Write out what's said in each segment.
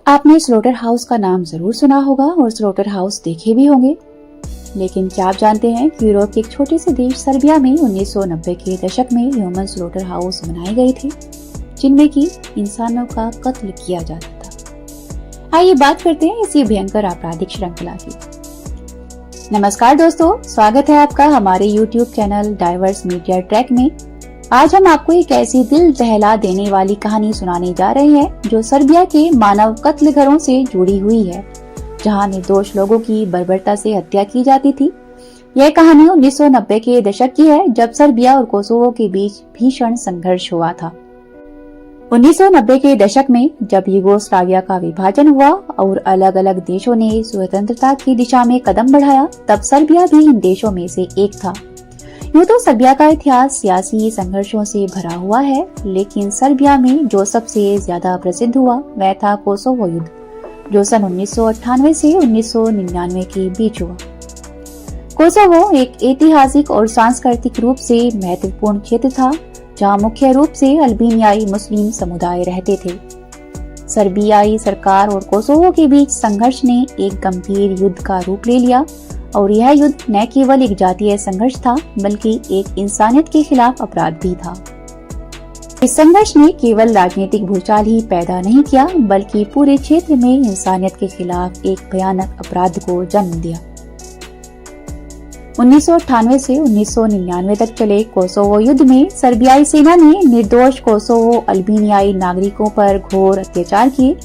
आपने slaughter house का नाम जरूर सुना होगा और स्लोटर हाउस देखे भी होंगे, लेकिन क्या आप जानते हैं कि यूरोप के एक छोटे से देश सर्बिया में 1990 के दशक में ह्यूमन स्लोटर हाउस बनाए गए थे, जिनमें कि इंसानों का कत्ल किया जाता था। आइए बात करते हैं इसी भयंकर आपराधिक श्रृंखला की। नमस्कार दोस्तों, स्वागत है आपका हमारे YouTube channel diverse media track में। आज हम आपको एक ऐसी दिल दहला देने वाली कहानी सुनाने जा रहे हैं जो सर्बिया के मानव कत्ल घरों से जुड़ी हुई है, जहां निर्दोष लोगों की बर्बरता से हत्या की जाती थी। यह कहानी 1990 के दशक की है, जब सर्बिया और कोसोवो के बीच भीषण संघर्ष हुआ था। 1990 के दशक में जब यूगोस्लाविया का विभाजन हुआ और अलग अलग देशों ने स्वतंत्रता की दिशा में कदम बढ़ाया, तब सर्बिया भी इन देशों में से एक था। यूं तो सर्बिया का इतिहास सियासी संघर्षों से भरा हुआ है, लेकिन सर्बिया में जो सबसे ज्यादा प्रसिद्ध हुआ वह था कोसोवो युद्ध, जो सन 1998 से 1999 के बीच हुआ। कोसोवो एक ऐतिहासिक और सांस्कृतिक रूप से महत्वपूर्ण क्षेत्र था, जहां मुख्य रूप से अल्बेनियाई मुस्लिम समुदाय रहते थे। सर्बियाई सरकार और कोसोवो के बीच संघर्ष ने एक गंभीर युद्ध का रूप ले लिया, और यह युद्ध न केवल एक जातीय संघर्ष था, बल्कि एक इंसानियत के खिलाफ अपराध भी था। इस संघर्ष ने केवल राजनीतिक भूचाल ही पैदा नहीं किया, बल्कि पूरे क्षेत्र में इंसानियत के खिलाफ एक भयानक अपराध को जन्म दिया। 1998 से 1999 तक चले कोसोवो युद्ध में सर्बियाई सेना ने निर्दोष कोसोवो अल्बेनियाई नागरिकों पर घोर अत्याचार किए।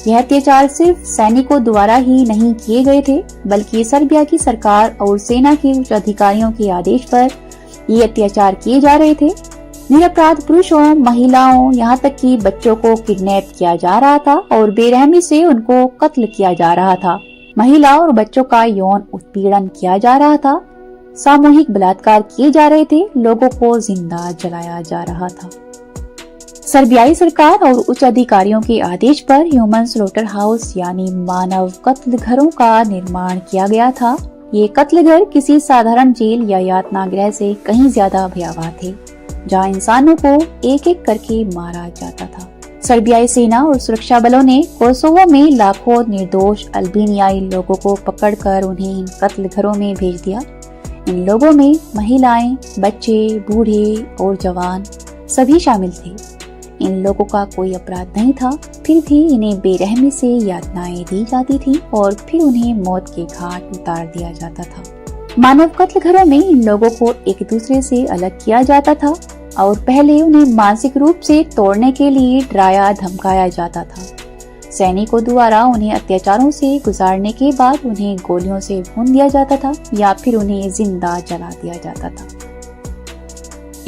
यह अत्याचार सिर्फ सैनिकों द्वारा ही नहीं किए गए थे, बल्कि सर्बिया की सरकार और सेना के उच्च अधिकारियों के आदेश पर ये अत्याचार किए जा रहे थे। निरपराध पुरुषों, महिलाओं, यहाँ तक कि बच्चों को किडनैप किया जा रहा था और बेरहमी से उनको कत्ल किया जा रहा था। महिला और बच्चों का यौन उत्पीड़न किया जा रहा था, सामूहिक बलात्कार किए जा रहे थे, लोगों को जिंदा जलाया जा रहा था। सर्बियाई सरकार और उच्च अधिकारियों के आदेश पर ह्यूमन स्लोटर हाउस यानी मानव कत्ल घरों का निर्माण किया गया था। ये कत्ल घर किसी साधारण जेल या यातना गृह से कहीं ज्यादा भयावह थे, जहां इंसानों को एक एक करके मारा जाता था। सर्बियाई सेना और सुरक्षा बलों ने कोसोवो में लाखों निर्दोष अल्बेनियाई लोगों को पकड़कर उन्हें इन कत्ल घरों में भेज दिया। इन लोगों में महिलाएं, बच्चे, बूढ़े और जवान सभी शामिल थे। इन लोगों का कोई अपराध नहीं था, फिर भी इन्हें बेरहमी से यातनाएं दी जाती थी और फिर उन्हें मौत के घाट उतार दिया जाता था। मानव कत्ल घरों में इन लोगों को एक दूसरे से अलग किया जाता था और पहले उन्हें मानसिक रूप से तोड़ने के लिए डराया धमकाया जाता था। सैनिकों द्वारा उन्हें अत्याचारों से गुजारने के बाद उन्हें गोलियों से भून दिया जाता था या फिर उन्हें जिंदा जला दिया जाता था।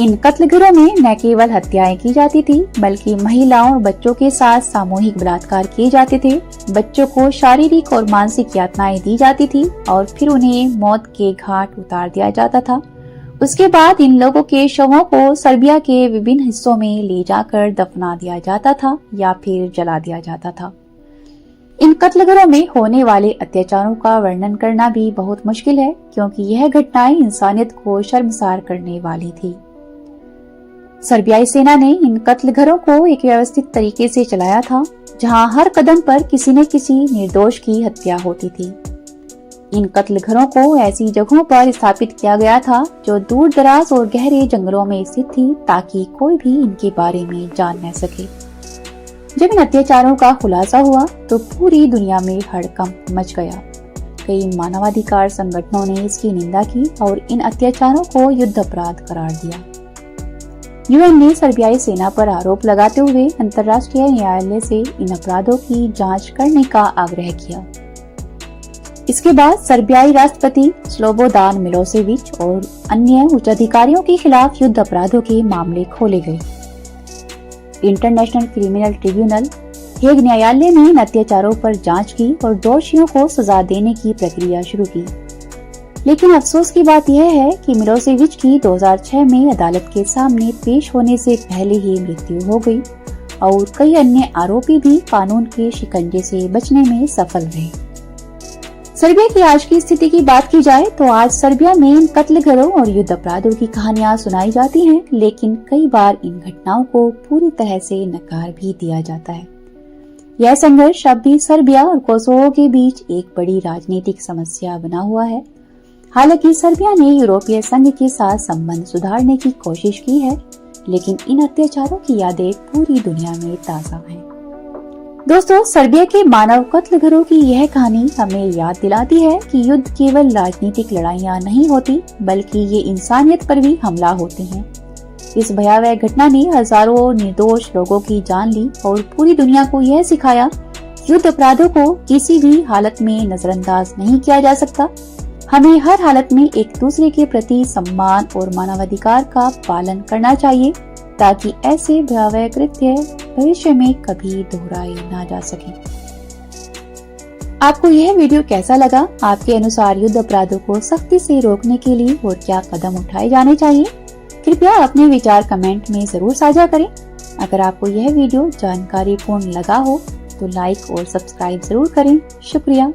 इन कत्ल घरों में न केवल हत्याएं की जाती थी, बल्कि महिलाओं और बच्चों के साथ सामूहिक बलात्कार किए जाते थे। बच्चों को शारीरिक और मानसिक यातनाएं दी जाती थी और फिर उन्हें मौत के घाट उतार दिया जाता था। उसके बाद इन लोगों के शवों को सर्बिया के विभिन्न हिस्सों में ले जाकर दफना दिया जाता था या फिर जला दिया जाता था। इन कत्ल घरों में होने वाले अत्याचारों का वर्णन करना भी बहुत मुश्किल है, क्योंकि यह घटनाएं इंसानियत को शर्मसार करने वाली थी। सर्बियाई सेना ने इन कत्ल घरों को एक व्यवस्थित तरीके से चलाया था, जहां हर कदम पर किसी न किसी निर्दोष की हत्या होती थी। इन कत्ल घरों को ऐसी जगहों पर स्थापित किया गया था जो दूर दराज और गहरे जंगलों में स्थित थी, ताकि कोई भी इनके बारे में जान न सके। जब इन अत्याचारों का खुलासा हुआ तो पूरी दुनिया में हड़कंप मच गया। कई मानवाधिकार संगठनों ने इसकी निंदा की और इन अत्याचारों को युद्ध अपराध करार दिया। यूएन ने सर्बियाई सेना पर आरोप लगाते हुए अंतर्राष्ट्रीय न्यायालय से इन अपराधों की जांच करने का आग्रह किया। इसके बाद सर्बियाई राष्ट्रपति स्लोबोदान मिलोसेविच और अन्य उच्च अधिकारियों के खिलाफ युद्ध अपराधों के मामले खोले गए। इंटरनेशनल क्रिमिनल ट्रिब्यूनल हेग न्यायालय ने इन अत्याचारों पर जांच की और दोषियों को सजा देने की प्रक्रिया शुरू की। लेकिन अफसोस की बात यह है कि मिलोसेविच की 2006 में अदालत के सामने पेश होने से पहले ही मृत्यु हो गई और कई अन्य आरोपी भी कानून के शिकंजे से बचने में सफल रहे। सर्बिया की आज की स्थिति की बात की जाए तो आज सर्बिया में इन कत्ल घरों और युद्ध अपराधों की कहानियां सुनाई जाती हैं, लेकिन कई बार इन घटनाओं को पूरी तरह से नकार भी दिया जाता है। यह संघर्ष अब भी सर्बिया और कोसोवो के बीच एक बड़ी राजनीतिक समस्या बना हुआ है। हालांकि सर्बिया ने यूरोपीय संघ के साथ संबंध सुधारने की कोशिश की है, लेकिन इन अत्याचारों की यादें पूरी दुनिया में ताजा हैं। दोस्तों, सर्बिया के मानव कत्लघरों की यह कहानी हमें याद दिलाती है कि युद्ध केवल राजनीतिक लड़ाइयां नहीं होती, बल्कि ये इंसानियत पर भी हमला होते हैं। इस भयावह घटना ने हजारों निर्दोष लोगों की जान ली और पूरी दुनिया को यह सिखाया, युद्ध अपराधों को किसी भी हालत में नजरअंदाज नहीं किया जा सकता। हमें हर हालत में एक दूसरे के प्रति सम्मान और मानवाधिकार का पालन करना चाहिए, ताकि ऐसे भयावह कृत्य भविष्य में कभी दोहराए ना जा सके। आपको यह वीडियो कैसा लगा? आपके अनुसार युद्ध अपराधों को सख्ती से रोकने के लिए और क्या कदम उठाए जाने चाहिए? कृपया अपने विचार कमेंट में जरूर साझा करें। अगर आपको यह वीडियो जानकारीपूर्ण लगा हो तो लाइक और सब्सक्राइब जरूर करें। शुक्रिया।